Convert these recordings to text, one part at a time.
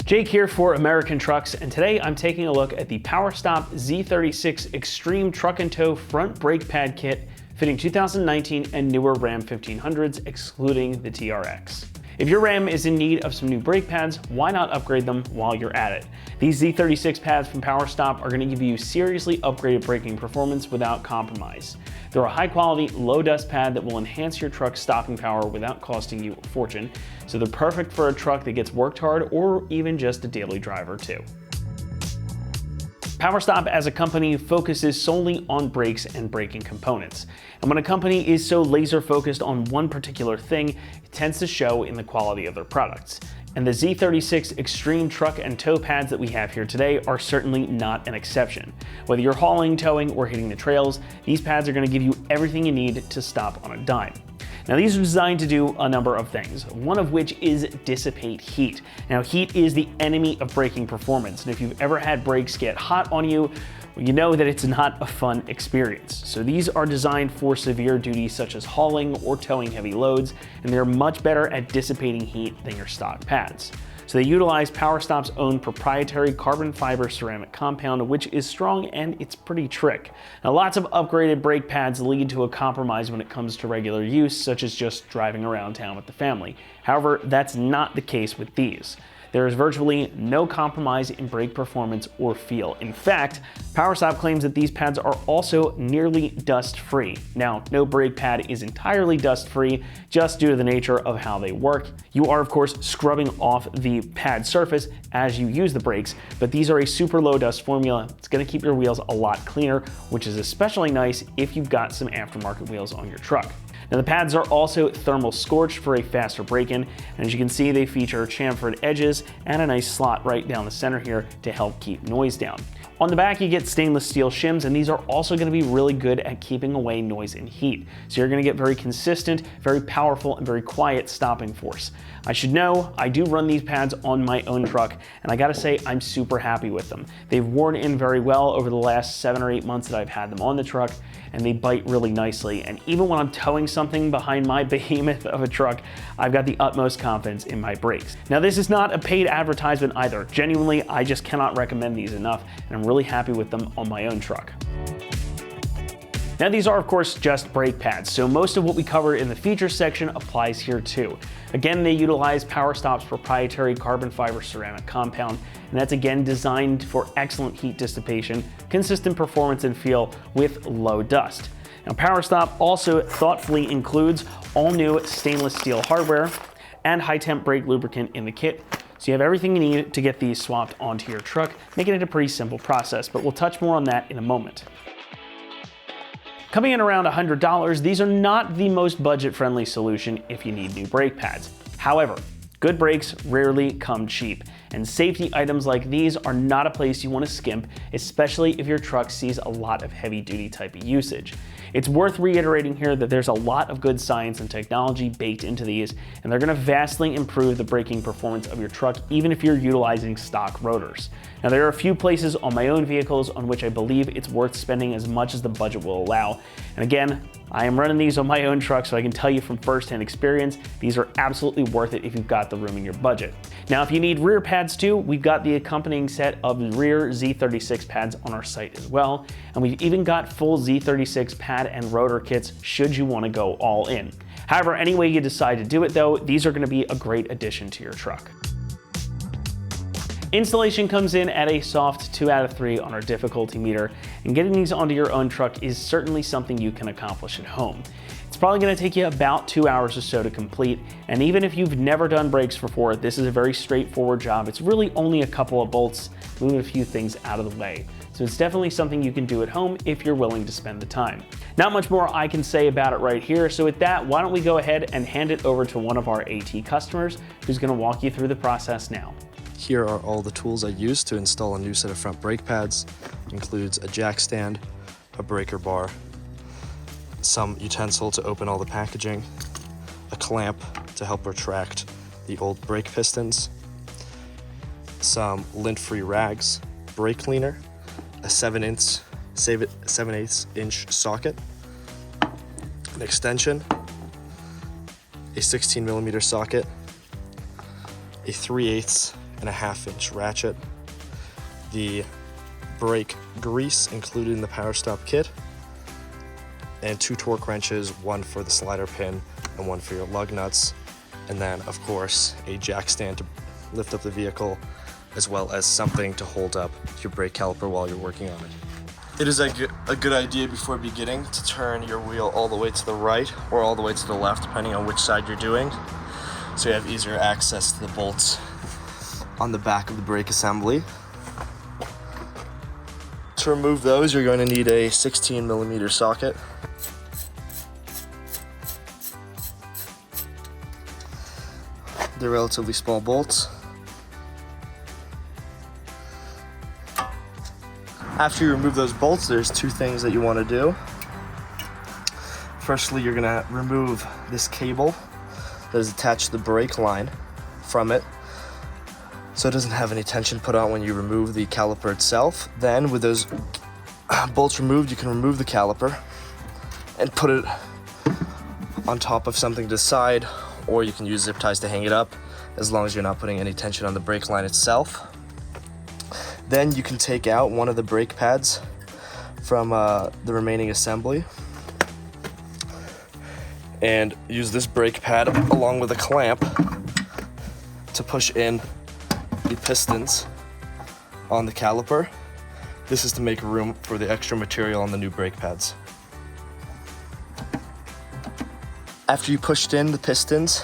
Jake here for American Trucks, and today I'm taking a look at the PowerStop Z36 Extreme Truck and Tow Front Brake Pad Kit fitting 2019 and newer Ram 1500s, excluding the TRX. If your Ram is in need of some new brake pads, why not upgrade them while you're at it? These Z36 pads from PowerStop are going to give you seriously upgraded braking performance without compromise. They're a high-quality, low-dust pad that will enhance your truck's stopping power without costing you a fortune, so they're perfect for a truck that gets worked hard or even just a daily driver too. PowerStop as a company focuses solely on brakes and braking components. And when a company is so laser focused on one particular thing, it tends to show in the quality of their products. And the Z36 Extreme Truck and Tow pads that we have here today are certainly not an exception. Whether you're hauling, towing, or hitting the trails, these pads are going to give you everything you need to stop on a dime. Now, these are designed to do a number of things, one of which is dissipate heat. Now, heat is the enemy of braking performance, and if you've ever had brakes get hot on you, well, you know that it's not a fun experience. So these are designed for severe duties such as hauling or towing heavy loads, and they're much better at dissipating heat than your stock pads. So they utilize PowerStop's own proprietary carbon fiber ceramic compound, which is strong and it's pretty trick. Now, lots of upgraded brake pads lead to a compromise when it comes to regular use, such as just driving around town with the family. However, that's not the case with these. There is virtually no compromise in brake performance or feel. In fact, PowerStop claims that these pads are also nearly dust-free. Now, no brake pad is entirely dust-free, just due to the nature of how they work. You are, of course, scrubbing off the pad surface as you use the brakes, but these are a super low dust formula. It's gonna keep your wheels a lot cleaner, which is especially nice if you've got some aftermarket wheels on your truck. Now, the pads are also thermal scorched for a faster break-in, and as you can see, they feature chamfered edges and a nice slot right down the center here to help keep noise down. On the back, you get stainless steel shims, and these are also going to be really good at keeping away noise and heat. So you're going to get very consistent, very powerful, and very quiet stopping force. I should know, I do run these pads on my own truck, and I gotta say, I'm super happy with them. They've worn in very well over the last 7 or 8 months that I've had them on the truck, and they bite really nicely. And even when I'm towing something behind my behemoth of a truck, I've got the utmost confidence in my brakes. Now, this is not a paid advertisement either. Genuinely, I just cannot recommend these enough, and I'm really happy with them on my own truck. Now, these are, of course, just brake pads, so most of what we cover in the features section applies here too. Again, they utilize PowerStop's proprietary carbon fiber ceramic compound, and that's again designed for excellent heat dissipation, consistent performance and feel with low dust. Now, PowerStop also thoughtfully includes all new stainless steel hardware and high temp brake lubricant in the kit, so you have everything you need to get these swapped onto your truck, making it a pretty simple process, but we'll touch more on that in a moment. Coming in around $100, these are not the most budget-friendly solution if you need new brake pads. However, good brakes rarely come cheap, and safety items like these are not a place you want to skimp, especially if your truck sees a lot of heavy-duty type of usage. It's worth reiterating here that there's a lot of good science and technology baked into these, and they're going to vastly improve the braking performance of your truck, even if you're utilizing stock rotors. Now, there are a few places on my own vehicles on which I believe it's worth spending as much as the budget will allow. And again, I am running these on my own truck, so I can tell you from firsthand experience, these are absolutely worth it if you've got the room in your budget. Now, if you need rear pads too, we've got the accompanying set of rear Z36 pads on our site as well. And we've even got full Z36 pad and rotor kits should you want to go all in. However, any way you decide to do it though, these are going to be a great addition to your truck. Installation comes in at a soft 2 out of 3 on our difficulty meter, and getting these onto your own truck is certainly something you can accomplish at home. It's probably going to take you about 2 hours or so to complete, and even if you've never done brakes before, this is a very straightforward job. It's really only a couple of bolts, moving a few things out of the way. So it's definitely something you can do at home if you're willing to spend the time. Not much more I can say about it right here, so with that, why don't we go ahead and hand it over to one of our AT customers who's going to walk you through the process now. Here are all the tools I used to install a new set of front brake pads. It includes a jack stand, a breaker bar, some utensil to open all the packaging, a clamp to help retract the old brake pistons, some lint-free rags, brake cleaner, a 7/8 inch socket, an extension, a 16mm socket, a 3/8 1.5-inch ratchet, the brake grease included in the Power Stop kit, and 2 torque wrenches, one for the slider pin and one for your lug nuts, and then of course a jack stand to lift up the vehicle, as well as something to hold up your brake caliper while you're working on it. It is a good idea before beginning to turn your wheel all the way to the right or all the way to the left, depending on which side you're doing, so you have easier access to the bolts on the back of the brake assembly. To remove those, you're going to need a 16mm socket. They're relatively small bolts. After you remove those bolts, there's 2 things that you want to do. Firstly, you're going to remove this cable that is attached to the brake line from it, so it doesn't have any tension put on when you remove the caliper itself. Then with those bolts removed, you can remove the caliper and put it on top of something to the side, or you can use zip ties to hang it up, as long as you're not putting any tension on the brake line itself. Then you can take out one of the brake pads from the remaining assembly and use this brake pad along with a clamp to push in the pistons on the caliper. This is to make room for the extra material on the new brake pads. After you pushed in the pistons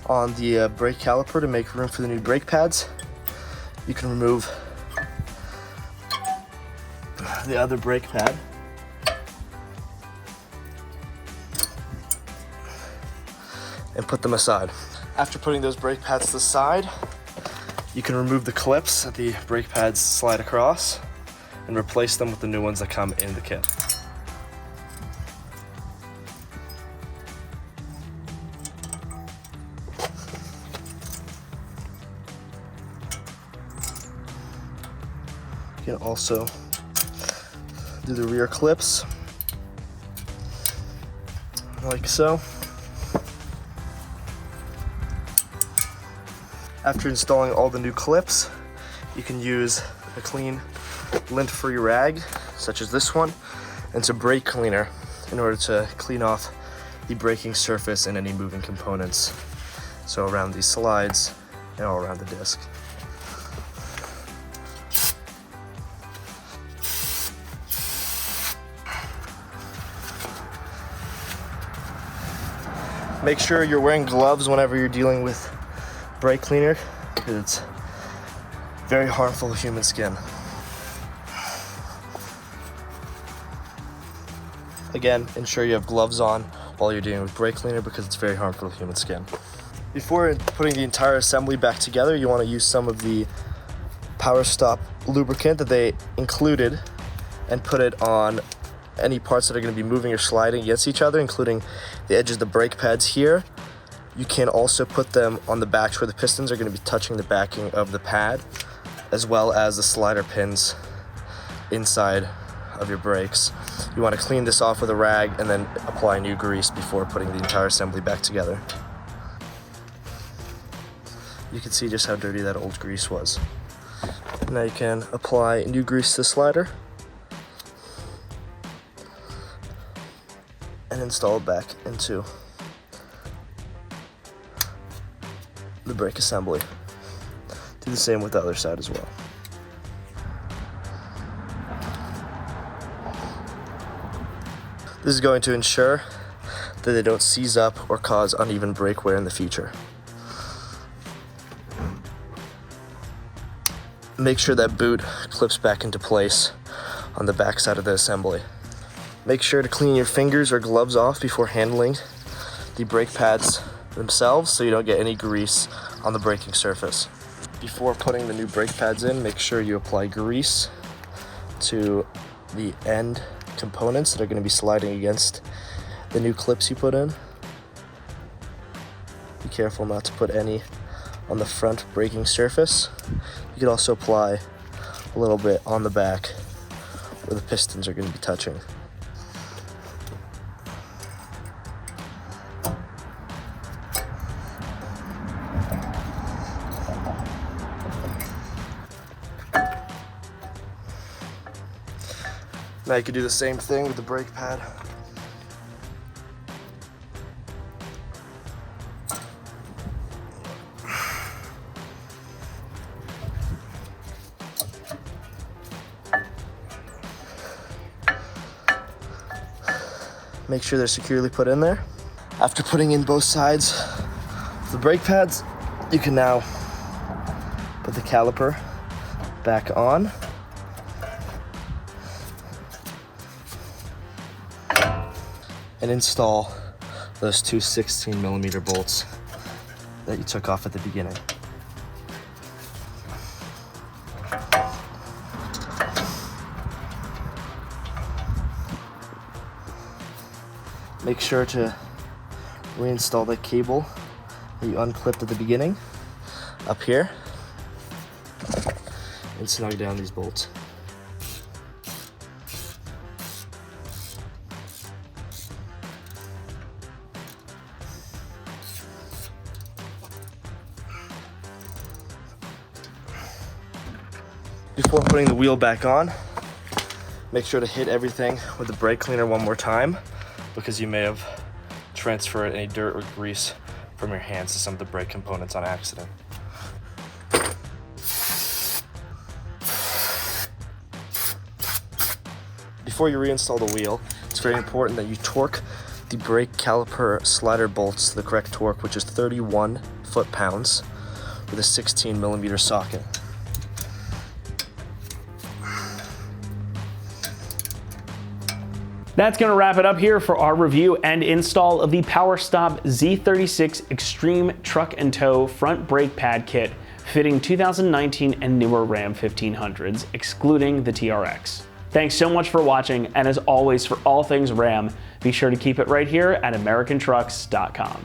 on the brake caliper to make room for the new brake pads, you can remove the other brake pad and put them aside. After putting those brake pads to the side, you can remove the clips that the brake pads slide across and replace them with the new ones that come in the kit. You can also do the rear clips like so. After installing all the new clips, you can use a clean lint-free rag, such as this one, and some brake cleaner in order to clean off the braking surface and any moving components. So around these slides and all around the disc. Make sure you're wearing gloves whenever you're dealing with brake cleaner, because it's very harmful to human skin. Again, ensure you have gloves on while you're dealing with brake cleaner, because it's very harmful to human skin. Before putting the entire assembly back together, you want to use some of the Power Stop lubricant that they included and put it on any parts that are going to be moving or sliding against each other, including the edges of the brake pads here. You can also put them on the backs where the pistons are going to be touching the backing of the pad, as well as the slider pins inside of your brakes. You want to clean this off with a rag and then apply new grease before putting the entire assembly back together. You can see just how dirty that old grease was. Now you can apply new grease to the slider and install it back into the brake assembly. Do the same with the other side as well. This is going to ensure that they don't seize up or cause uneven brake wear in the future. Make sure that boot clips back into place on the back side of the assembly. Make sure to clean your fingers or gloves off before handling the brake pads themselves, so you don't get any grease on the braking surface. Before putting the new brake pads in, make sure you apply grease to the end components that are going to be sliding against the new clips you put in. Be careful not to put any on the front braking surface. You could also apply a little bit on the back where the pistons are going to be touching. Now you can do the same thing with the brake pad. Make sure they're securely put in there. After putting in both sides of the brake pads, you can now put the caliper back on. And install those two 16mm bolts that you took off at the beginning. Make sure to reinstall the cable that you unclipped at the beginning up here and snug down these bolts. Before putting the wheel back on, make sure to hit everything with the brake cleaner one more time, because you may have transferred any dirt or grease from your hands to some of the brake components on accident. Before you reinstall the wheel, it's very important that you torque the brake caliper slider bolts to the correct torque, which is 31 foot-pounds with a 16mm socket. That's going to wrap it up here for our review and install of the PowerStop Z36 Extreme Truck and Tow Front Brake Pad Kit fitting 2019 and newer Ram 1500s, excluding the TRX. Thanks so much for watching, and as always, for all things Ram, be sure to keep it right here at AmericanTrucks.com.